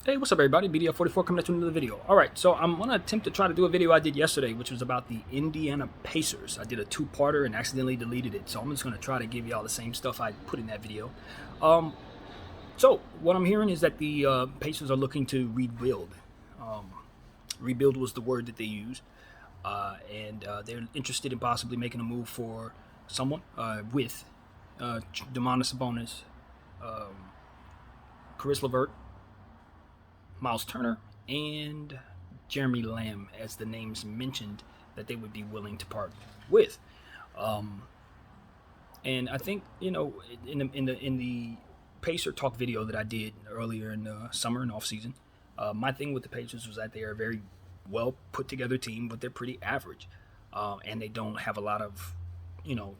Hey, what's up, everybody? BDF44 coming at you with another video. All right, so I'm gonna attempt to try to do a video I did yesterday, which was about the Indiana Pacers. I did a two-parter and accidentally deleted it, so I'm just gonna try to give y'all the same stuff I put in that video. Um, so what I'm hearing is that the Pacers are looking to rebuild. Um, Rebuild was the word that they used, and they're interested in possibly making a move for someone with Domantas Sabonis, um, Caris LeVert, Miles Turner, and Jeremy Lamb as the names mentioned that they would be willing to part with. Um, and I think in the Pacer talk video that I did earlier in the summer and off season, my thing with the Pacers was that they are a very well put together team, but they're pretty average, and they don't have a lot of you know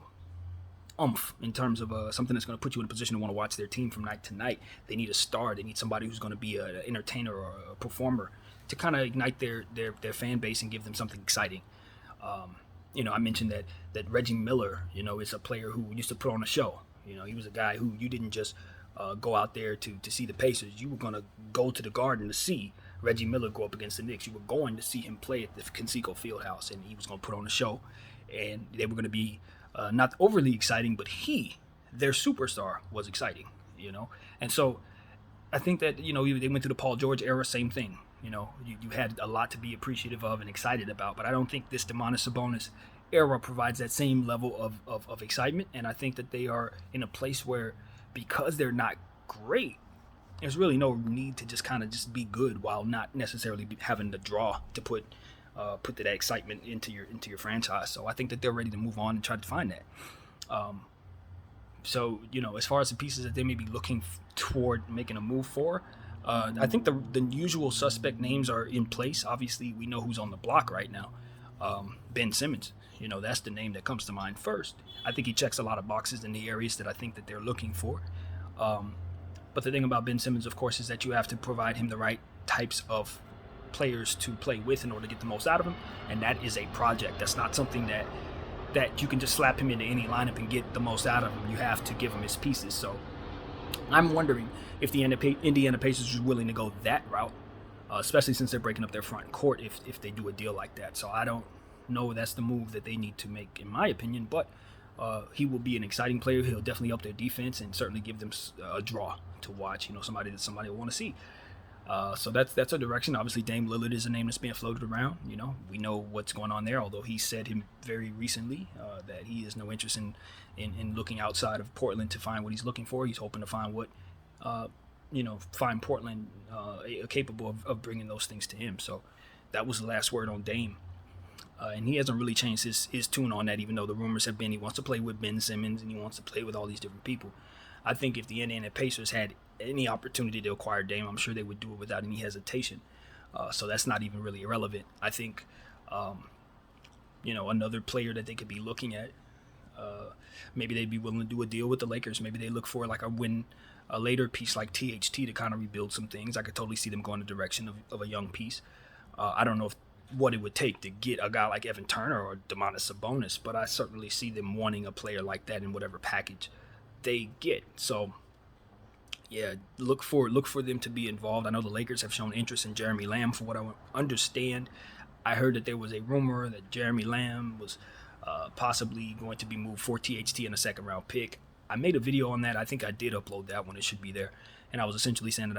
oomph in terms of something that's going to put you in a position to want to watch their team from night to night. They need a star. They need somebody who's going to be an entertainer or a performer to kind of ignite their fan base and give them something exciting. I mentioned that Reggie Miller, is a player who used to put on a show. He was a guy who you didn't just go out there to see the Pacers. You were going to go to the Garden to see Reggie Miller go up against the Knicks. You were going to see him play at the Conseco Fieldhouse, and he was going to put on a show, and they were going to be not overly exciting, but their superstar, was exciting. And so I think that they went through the Paul George era, same thing. You had a lot to be appreciative of and excited about, but I don't think this Domantas Sabonis era provides that same level of excitement. And I think that they are in a place where, because they're not great, there's really no need to just kind of just be good while not necessarily having the draw to put that excitement into your franchise. So I think that they're ready to move on and try to find that. Um, so as far as the pieces that they may be looking toward making a move for, I think the usual suspect names are in place. Obviously, we know who's on the block right now. Ben Simmons. That's the name that comes to mind first. I think he checks a lot of boxes in the areas that I think that they're looking for. Um, but the thing about Ben Simmons, of course, is that you have to provide him the right types of players to play with in order to get the most out of him, and that is a project. That's not something that you can just slap him into any lineup and get the most out of him. You have to give him his pieces. So I'm wondering if the Indiana Pacers are willing to go that route, especially since they're breaking up their front court if they do a deal like that. So I don't know that's the move that they need to make, in my opinion, but he will be an exciting player. He'll definitely up their defense and certainly give them a draw to watch. Somebody that somebody will want to see. So that's a direction. Obviously, Dame Lillard is a name that's being floated around. We know what's going on there. Although he said him very recently that he has no interest in looking outside of Portland to find what he's looking for. He's hoping to find find Portland capable of bringing those things to him. So that was the last word on Dame. And he hasn't really changed his tune on that, even though the rumors have been he wants to play with Ben Simmons and he wants to play with all these different people. I think if the Indiana Pacers had any opportunity to acquire Dame, I'm sure they would do it without any hesitation. So that's not even really irrelevant. I think, another player that they could be looking at, maybe they'd be willing to do a deal with the Lakers. Maybe they look for like a later piece like THT to kind of rebuild some things. I could totally see them going the direction of a young piece. I don't know what it would take to get a guy like Evan Turner or Domantas Sabonis, but I certainly see them wanting a player like that in whatever package they get. So yeah, look for them to be involved. I know the Lakers have shown interest in Jeremy Lamb. For what I understand, I heard that there was a rumor that Jeremy Lamb was possibly going to be moved for THT in a second round pick. I made a video on that. I think I did upload that one. It should be there. And I was essentially saying that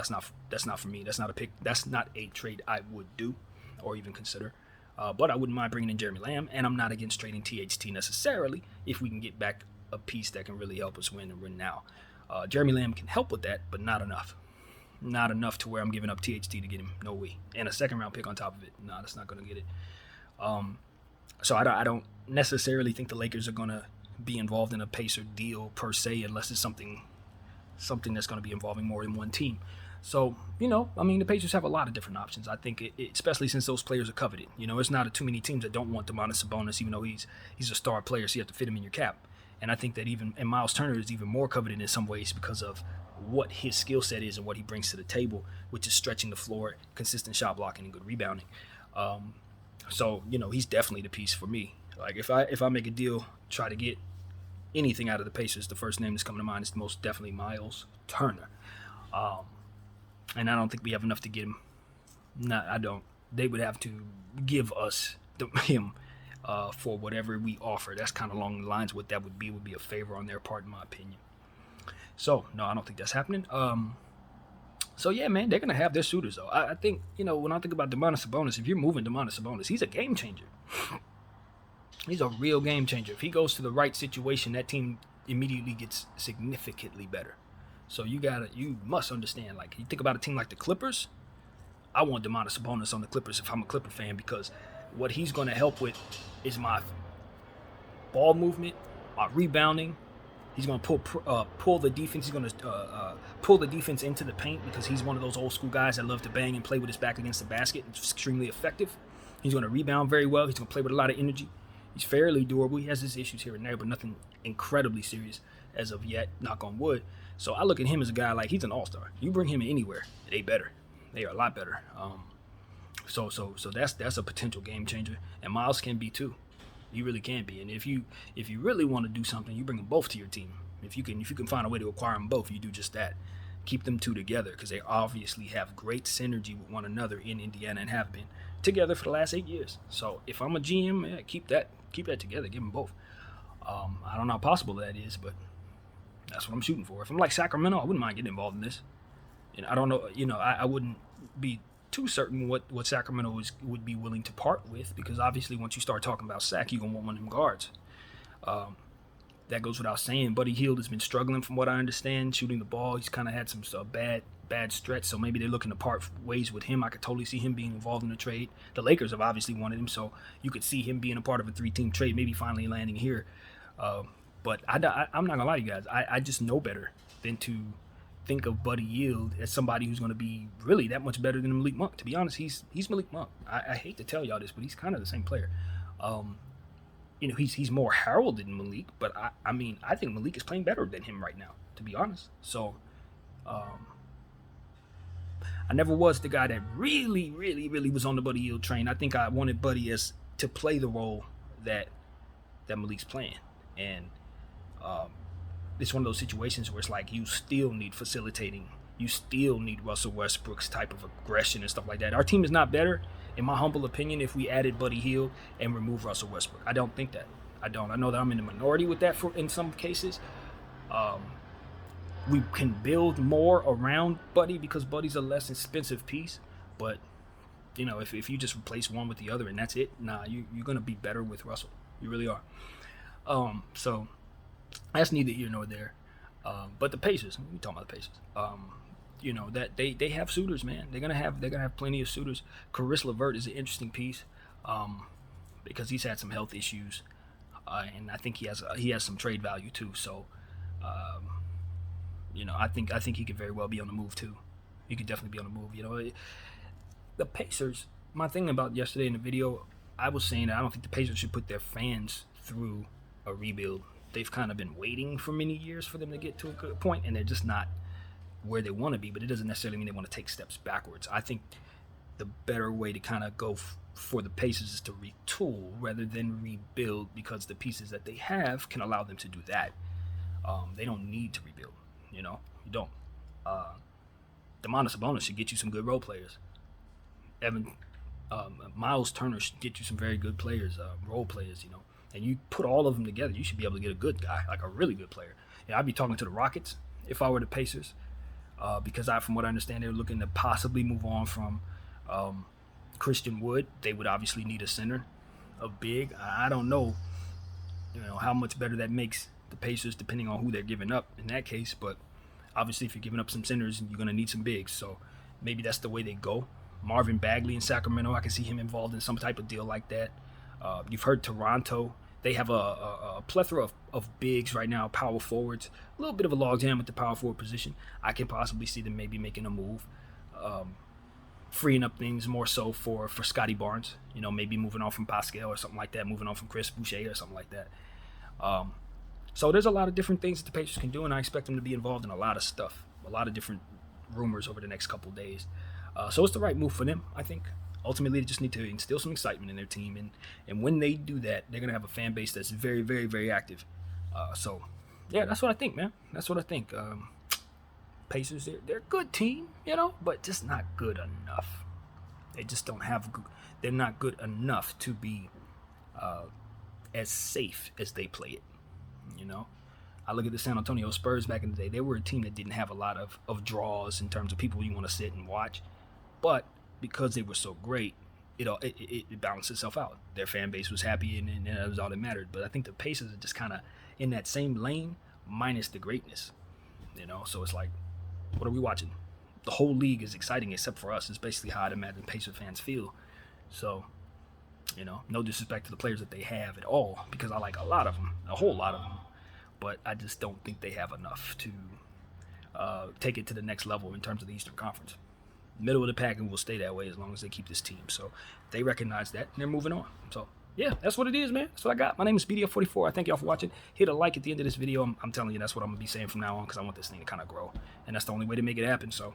that's not for me. That's not a pick. That's not a trade I would do or even consider. But I wouldn't mind bringing in Jeremy Lamb, and I'm not against trading THT necessarily if we can get back a piece that can really help us win and win now. Jeremy Lamb can help with that, but not enough. Not enough to where I'm giving up THT to get him. No way. And a second round pick on top of it. No, that's not going to get it. So I don't necessarily think the Lakers are going to be involved in a Pacer deal per se, unless it's something that's going to be involving more than one team. So, the Pacers have a lot of different options. I think, especially since those players are coveted. It's not too many teams that don't want Domantas Sabonis, even though he's a star player, so you have to fit him in your cap. And I think that and Miles Turner is even more coveted in some ways because of what his skill set is and what he brings to the table, which is stretching the floor, consistent shot blocking, and good rebounding. So he's definitely the piece for me. Like if I make a deal, try to get anything out of the Pacers, the first name that's coming to mind is most definitely Miles Turner. Um, and I don't think we have enough to get him. No, I don't. They would have to give us him for whatever we offer. That's kind of along the lines what that would be a favor on their part, in my opinion. So no, I don't think that's happening. So yeah, man, they're gonna have their shooters though. I think when I think about Domantas Sabonis, if you're moving Domantas Sabonis, he's a game changer. He's a real game changer. If he goes to the right situation, that team immediately gets significantly better. So you must understand. Like you think about a team like the Clippers, I want Domantas Sabonis on the Clippers if I'm a Clipper fan, because what he's going to help with is my ball movement, my rebounding. He's going to pull the defense. He's going to pull the defense into the paint, because he's one of those old school guys that love to bang and play with his back against the basket. It's extremely effective. He's going to rebound very well. He's going to play with a lot of energy. He's fairly durable. He has his issues here and there, but nothing incredibly serious as of yet, knock on wood. So I look at him as a guy like he's an all-star. You bring him anywhere, they better. They are a lot better. So that's a potential game changer, and Miles can be too. You really can be. And if you really want to do something, you bring them both to your team. If you can find a way to acquire them both, you do just that. Keep them two together, because they obviously have great synergy with one another in Indiana and have been together for the last 8 years. So if I'm a GM, yeah, keep that together. Give them both. I don't know how possible that is, but that's what I'm shooting for. If I'm like Sacramento, I wouldn't mind getting involved in this. And I don't know, I wouldn't be too certain what Sacramento would be willing to part with, because obviously once you start talking about Sac, you're going to want one of them guards. That goes without saying. Buddy Hield has been struggling from what I understand, shooting the ball. He's kind of had some bad stretch, so maybe they're looking to part ways with him. I could totally see him being involved in the trade. The Lakers have obviously wanted him, so you could see him being a part of a 3-team trade, maybe finally landing here. But I'm not going to lie to you guys. I just know better than to think of Buddy Hield as somebody who's going to be really that much better than Malik Monk. To be honest, he's Malik Monk. I hate to tell y'all this, but he's kind of the same player. He's more heralded than Malik, but I think Malik is playing better than him right now, to be honest. So I never was the guy that really, really, really was on the Buddy Hield train. I think I wanted Buddy as to play the role that Malik's playing. And it's one of those situations where it's like you still need facilitating. You still need Russell Westbrook's type of aggression and stuff like that. Our team is not better, in my humble opinion, if we added Buddy Hield and remove Russell Westbrook. I don't think that. I don't. I know that I'm in the minority with that in some cases. We can build more around Buddy because Buddy's a less expensive piece. But, if you just replace one with the other and that's it, you're going to be better with Russell. You really are. So that's neither here nor there. But the Pacers, we talking about the Pacers. That they have suitors, man. They're gonna have plenty of suitors. Caris LeVert is an interesting piece, because he's had some health issues, and I think he has some trade value too. So, I think he could very well be on the move too. He could definitely be on the move. The Pacers. My thing about yesterday in the video, I was saying that I don't think the Pacers should put their fans through a rebuild. They've kind of been waiting for many years for them to get to a good point, and they're just not where they want to be. But it doesn't necessarily mean they want to take steps backwards. I think the better way to kind of go for the Pacers is to retool rather than rebuild, because the pieces that they have can allow them to do that. They don't need to rebuild. You don't. Domantas Sabonis should get you some good role players. Miles Turner should get you some very good players, role players. And you put all of them together, you should be able to get a good guy, like a really good player. I'd be talking to the Rockets if I were the Pacers, because from what I understand, they're looking to possibly move on from Christian Wood. They would obviously need a center, a big. I don't know, how much better that makes the Pacers depending on who they're giving up in that case. But obviously, if you're giving up some centers, you're going to need some bigs. So maybe that's the way they go. Marvin Bagley in Sacramento, I can see him involved in some type of deal like that. You've heard Toronto. They have a plethora of bigs right now, power forwards. A little bit of a logjam with the power forward position. I can possibly see them maybe making a move, freeing up things more so for Scotty Barnes. Maybe moving on from Pascal or something like that, moving on from Chris Boucher or something like that. So there's a lot of different things that the Pacers can do, and I expect them to be involved in a lot of stuff, a lot of different rumors over the next couple of days. So it's the right move for them, I think. Ultimately, they just need to instill some excitement in their team, and when they do that, they're gonna have a fan base that's very, very, very active. So, yeah, that's what I think, man. That's what I think. Pacers, they're a good team, but just not good enough. They just don't have. They're not good enough to be as safe as they play it. I look at the San Antonio Spurs back in the day. They were a team that didn't have a lot of draws in terms of people you want to sit and watch, but because they were so great, it balanced itself out. Their fan base was happy, and that was all that mattered. But I think the Pacers are just kind of in that same lane, minus the greatness. So it's like, what are we watching? The whole league is exciting except for us. It's basically how I'd imagine Pacer fans feel. So, no disrespect to the players that they have at all, because I like a lot of them, a whole lot of them. But I just don't think they have enough to take it to the next level in terms of the Eastern Conference. Middle of the pack, and will stay that way as long as they keep this team. So they recognize that, and they're moving on. So yeah, that's what it is, man. That's what I got. My name is BDF44. I thank y'all for watching. Hit a like at the end of this video. I'm telling you, that's what I'm going to be saying from now on, because I want this thing to kind of grow. And that's the only way to make it happen. So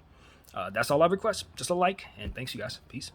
that's all I request. Just a like, and thanks, you guys. Peace.